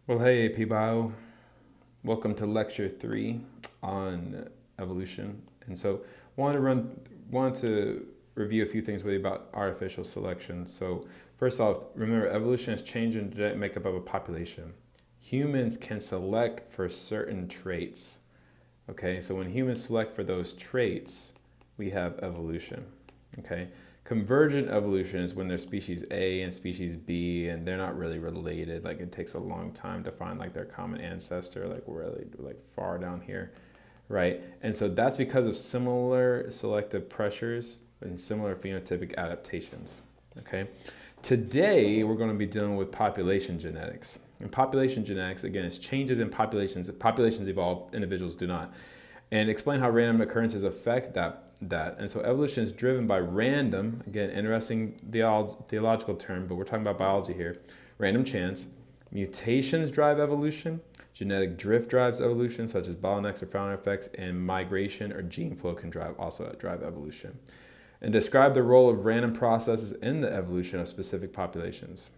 Well, hey, AP Bio. Welcome to Lecture 3 on evolution. And so, wanted to review a few things with you about artificial selection. So, first off, remember evolution is changing the genetic makeup of a population. Humans can select for certain traits. Okay, so when humans select for those traits, we have evolution. Okay, convergent evolution is when there's species A and species B, and they're not really related. Like it takes a long time to find like their common ancestor, like really like far down here, right? And so that's because of similar selective pressures and similar phenotypic adaptations. Okay, today we're going to be dealing with population genetics. And population genetics, again, is changes in populations. Populations evolve, individuals do not. And explain how random occurrences affect that. And so evolution is driven by random, again, interesting theological term, but we're talking about biology here. Random chance. Mutations drive evolution. Genetic drift drives evolution, such as bottlenecks or founder effects, and migration or gene flow can also drive evolution. And describe the role of random processes in the evolution of specific populations.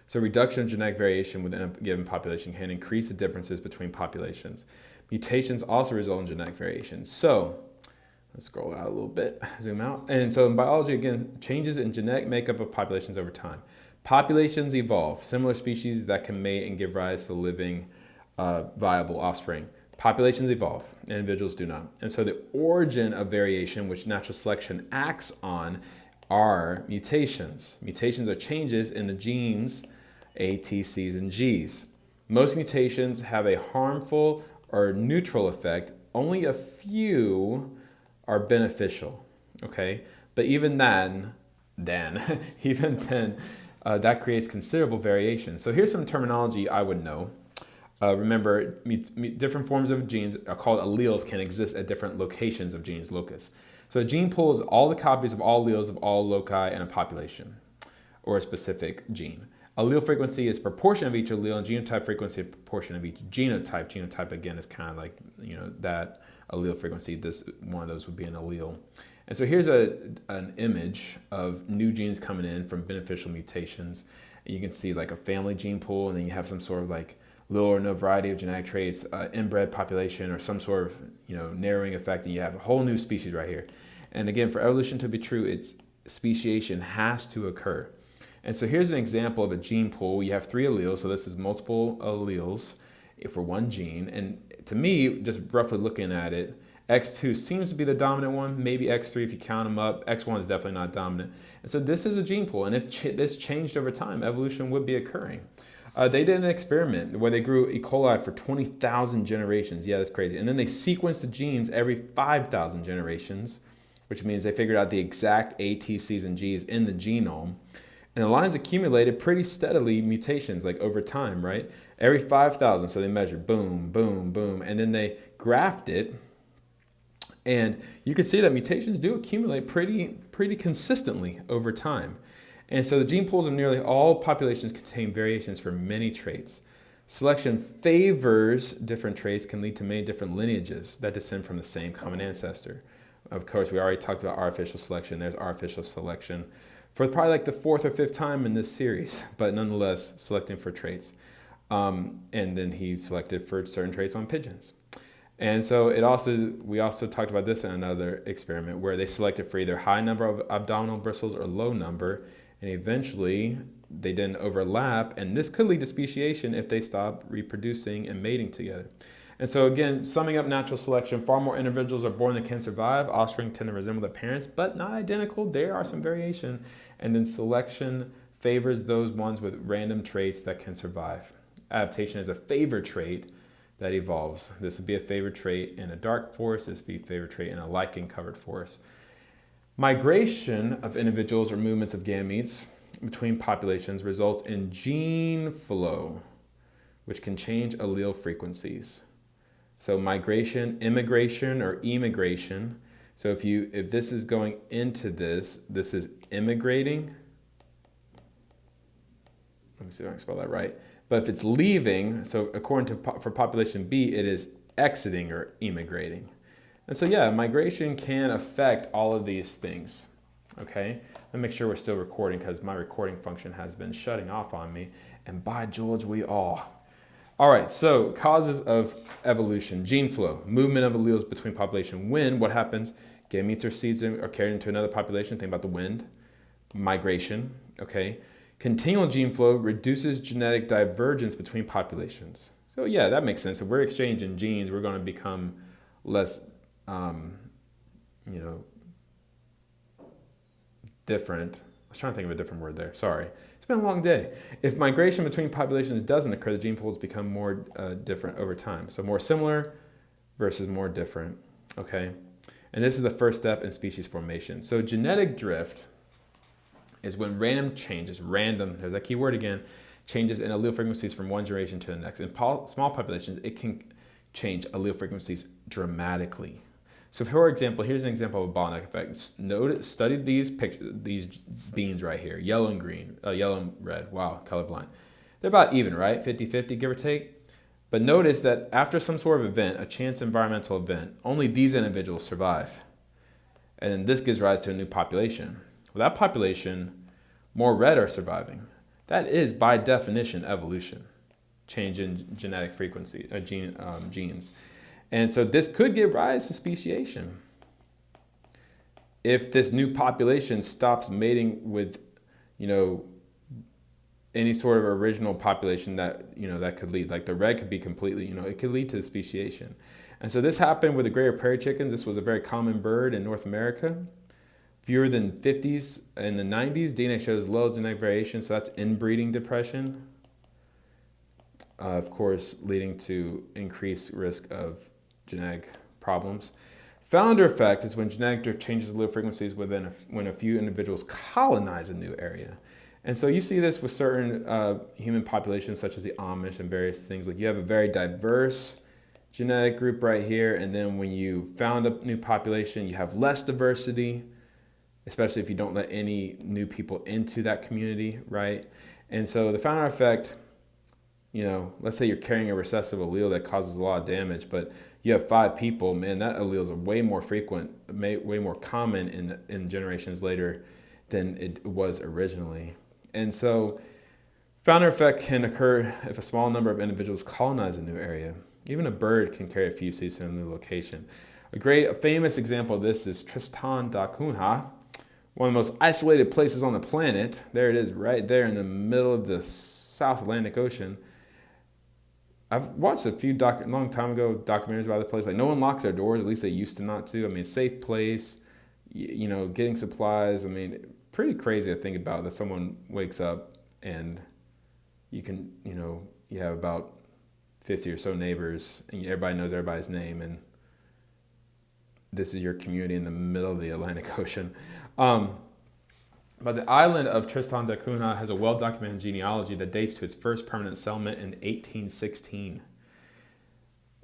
So reduction of genetic variation within a given population can increase the differences between populations. Mutations also result in genetic variation. So let's scroll out a little bit, zoom out. And so in biology, again, changes in genetic makeup of populations over time. Populations evolve, similar species that can mate and give rise to living, viable offspring. Populations evolve, individuals do not. And so the origin of variation, which natural selection acts on, are mutations. Mutations are changes in the genes A, T, C's, and G's. Most mutations have a harmful or neutral effect. Only a few are beneficial, okay? But even then, even then, that creates considerable variation. So here's some terminology I would know. Remember, different forms of genes are called alleles can exist at different locations of genes, locus. So a gene pool is all the copies of all alleles of all loci in a population or a specific gene. Allele frequency is proportion of each allele, and genotype frequency is proportion of each genotype. Genotype, again, is kind of like, that allele frequency. This one of those would be an allele. And so here's an image of new genes coming in from beneficial mutations. And you can see like a family gene pool, and then you have some sort of like little or no variety of genetic traits, inbred population, or some sort of narrowing effect, and you have a whole new species right here. And again, for evolution to be true, it's speciation has to occur. And so here's an example of a gene pool. You have 3 alleles, so this is multiple alleles for one gene. And to me, just roughly looking at it, X2 seems to be the dominant one, maybe X3 if you count them up. X1 is definitely not dominant. And so this is a gene pool, and if this changed over time, evolution would be occurring. They did an experiment where they grew E. coli for 20,000 generations. Yeah, that's crazy. And then they sequenced the genes every 5,000 generations, which means they figured out the exact A, T, C's, and G's in the genome. And the lines accumulated pretty steadily mutations, like over time, right? Every 5,000, so they measured boom, boom, boom, and then they graphed it. And you can see that mutations do accumulate pretty consistently over time. And so the gene pools of nearly all populations contain variations for many traits. Selection favors different traits can lead to many different lineages that descend from the same common ancestor. Of course, we already talked about artificial selection. There's artificial selection for probably like the 4th or 5th time in this series, but nonetheless, selecting for traits. And then he selected for certain traits on pigeons. And so we also talked about this in another experiment where they selected for either high number of abdominal bristles or low number, and eventually they didn't overlap, and this could lead to speciation if they stop reproducing and mating together. And so again, summing up natural selection, far more individuals are born than can survive. Offspring tend to resemble their parents, but not identical. There are some variation. And then selection favors those ones with random traits that can survive. Adaptation is a favored trait that evolves. This would be a favored trait in a dark forest. This would be a favored trait in a lichen-covered forest. Migration of individuals or movements of gametes between populations results in gene flow, which can change allele frequencies. So migration, immigration, or emigration. So if this is going into this is immigrating. Let me see if I can spell that right. But if it's leaving, so according to for population B, it is exiting or emigrating. And so yeah, migration can affect all of these things. Okay, let me make sure we're still recording because my recording function has been shutting off on me. And by George, we are. All right, so causes of evolution, gene flow, movement of alleles between population. When, what happens? Gametes or seeds are carried into another population. Think about the wind. Migration, okay? Continual gene flow reduces genetic divergence between populations. So yeah, that makes sense. If we're exchanging genes, we're going to become less, different. I was trying to think of a different word there. Sorry. It's been a long day. If migration between populations doesn't occur, the gene pools become more different over time. So more similar versus more different, okay? And this is the first step in species formation. So genetic drift is when random changes, there's that key word again, changes in allele frequencies from one generation to the next. In small populations, it can change allele frequencies dramatically. So for example, here's an example of a bottleneck effect. Study these beans right here, yellow and green, yellow and red. Wow, colorblind. They're about even, right? 50-50, give or take. But notice that after some sort of event, a chance environmental event, only these individuals survive. And then this gives rise to a new population. Well, that population, more red are surviving. That is, by definition, evolution, change in genetic frequency, genes. And so this could give rise to speciation. If this new population stops mating with, any sort of original population that, that could lead, like the red could be completely, it could lead to speciation. And so this happened with the greater prairie chickens. This was a very common bird in North America. Fewer than 50s in the 90s, DNA shows low genetic variation, so that's inbreeding depression. Of course, leading to increased risk of genetic problems. Founder effect is when genetic drift changes allele frequencies when a few individuals colonize a new area. And so you see this with certain human populations, such as the Amish and various things. Like you have a very diverse genetic group right here, and then when you found a new population, you have less diversity, especially if you don't let any new people into that community, right? And so the founder effect, let's say you're carrying a recessive allele that causes a lot of damage, but you have 5 people, man, that alleles are way more frequent, way more common in generations later than it was originally. And so founder effect can occur if a small number of individuals colonize a new area. Even a bird can carry a few seeds to a new location. A famous example of this is Tristan da Cunha, one of the most isolated places on the planet. There it is, right there in the middle of the South Atlantic Ocean. I've watched a few long time ago documentaries about the place. Like no one locks their doors, at least they used to not to. I mean, safe place, getting supplies. I mean, pretty crazy to think about that someone wakes up and you can, you have about 50 or so neighbors and everybody knows everybody's name, and this is your community in the middle of the Atlantic Ocean. But the island of Tristan da Cunha has a well-documented genealogy that dates to its first permanent settlement in 1816.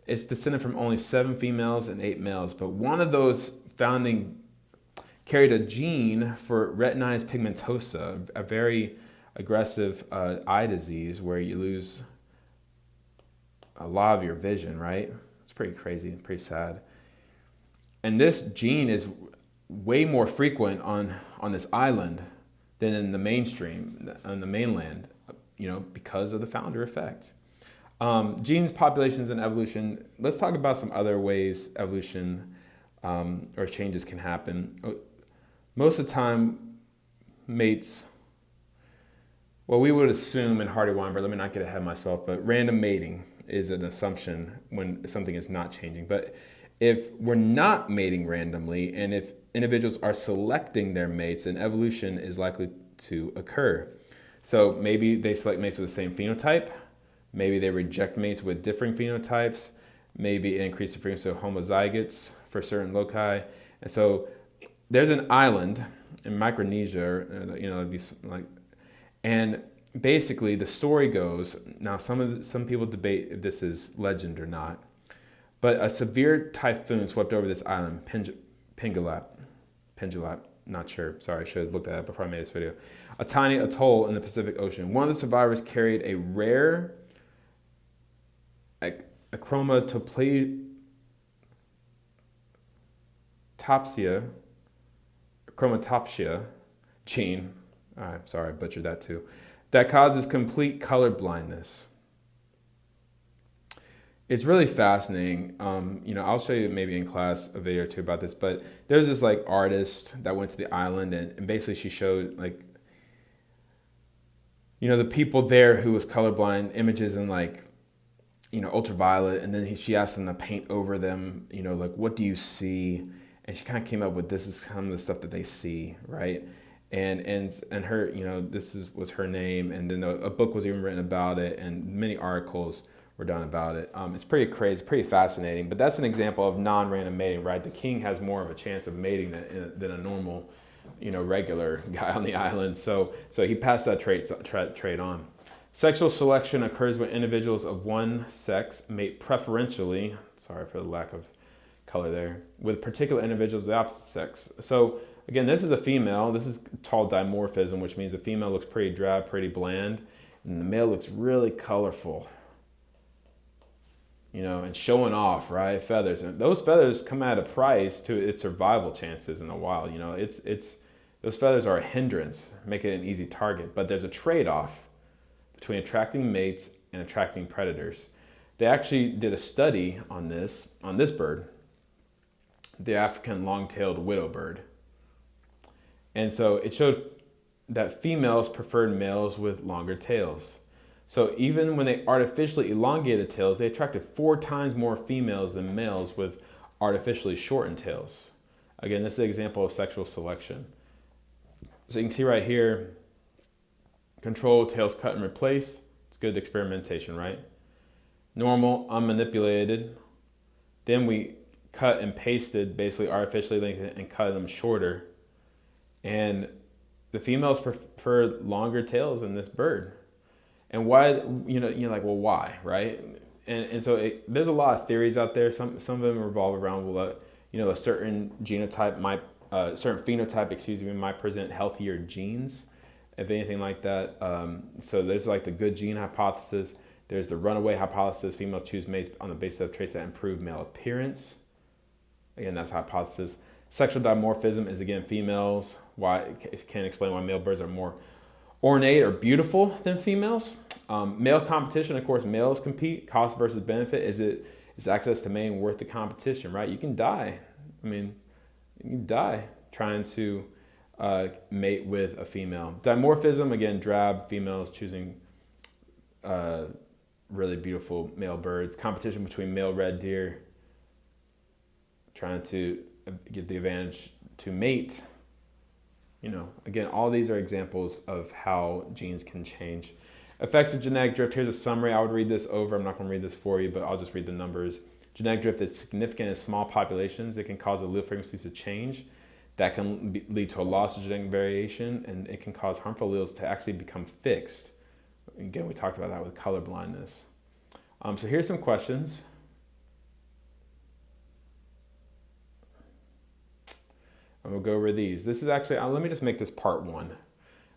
It's descended from only 7 females and 8 males, but one of those founding carried a gene for retinitis pigmentosa, a very aggressive eye disease where you lose a lot of your vision, right? It's pretty crazy, pretty sad. And this gene is way more frequent on this island than in the mainstream, on the mainland, because of the founder effect. Genes, populations, and evolution. Let's talk about some other ways evolution or changes can happen. Most of the time, mates, well, we would assume in Hardy-Weinberg, let me not get ahead of myself, but random mating is an assumption when something is not changing. But if we're not mating randomly, and if individuals are selecting their mates, then evolution is likely to occur. So maybe they select mates with the same phenotype, maybe they reject mates with differing phenotypes, maybe it increases the frequency of homozygotes for certain loci. And so there's an island in Micronesia, and basically the story goes, now some people debate if this is legend or not, but a severe typhoon swept over this island, Pingelap, not sure. Sorry, I should have looked at that before I made this video. A tiny atoll in the Pacific Ocean. One of the survivors carried a rare achromatopsia chromatopsia gene, sorry, I butchered that too, that causes complete color blindness. It's really fascinating. I'll show you maybe in class a video or two about this, but there's this like artist that went to the island and basically she showed like, the people there who was colorblind images in like, ultraviolet. And then she asked them to paint over them, like, what do you see? And she kind of came up with, this is kind of the stuff that they see, right? And her, was her name. And then a book was even written about it and many articles were done about it. It's pretty crazy, pretty fascinating, but that's an example of non-random mating, right? The king has more of a chance of mating than a normal, regular guy on the island. So he passed that trait on. Sexual selection occurs when individuals of one sex mate preferentially, sorry for the lack of color there, with particular individuals of the opposite sex. So again, this is a female. This is called dimorphism, which means the female looks pretty drab, pretty bland, and the male looks really colorful. And showing off, right? Feathers. And those feathers come at a price to its survival chances in the wild. Those feathers are a hindrance, make it an easy target. But there's a trade-off between attracting mates and attracting predators. They actually did a study on this bird, the African long-tailed widow bird. And so it showed that females preferred males with longer tails. So even when they artificially elongated tails, they attracted 4 times more females than males with artificially shortened tails. Again, this is an example of sexual selection. So you can see right here, control, tails cut and replaced. It's good experimentation, right? Normal, unmanipulated. Then we cut and pasted, basically artificially lengthened and cut them shorter. And the females prefer longer tails in this bird. And why, you're like, well, why, right? And so there's a lot of theories out there. Some of them revolve around, a certain genotype certain phenotype, might present healthier genes, if anything like that. So there's like the good gene hypothesis. There's the runaway hypothesis. Females choose mates on the basis of traits that improve male appearance. Again, that's hypothesis. Sexual dimorphism is, again, females. Why it can explain why male birds are more ornate or beautiful than females. Male competition, of course, males compete. Cost versus benefit. Is access to mating worth the competition, right? You can die. You can die trying to mate with a female. Dimorphism, again, drab females choosing really beautiful male birds. Competition between male red deer trying to get the advantage to mate. Again, all these are examples of how genes can change. Effects of genetic drift. Here's a summary. I would read this over. I'm not going to read this for you, but I'll just read the numbers. Genetic drift is significant in small populations. It can cause allele frequencies to change. That can lead to a loss of genetic variation, and it can cause harmful alleles to actually become fixed. Again, we talked about that with color blindness. So here's some questions. And we'll go over these. This is actually, let me just make this part 1.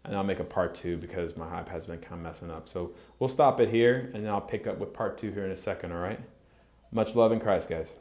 And I'll make a part 2 because my iPad's been kind of messing up. So we'll stop it here, and then I'll pick up with part 2 here in a second, all right? Much love in Christ, guys.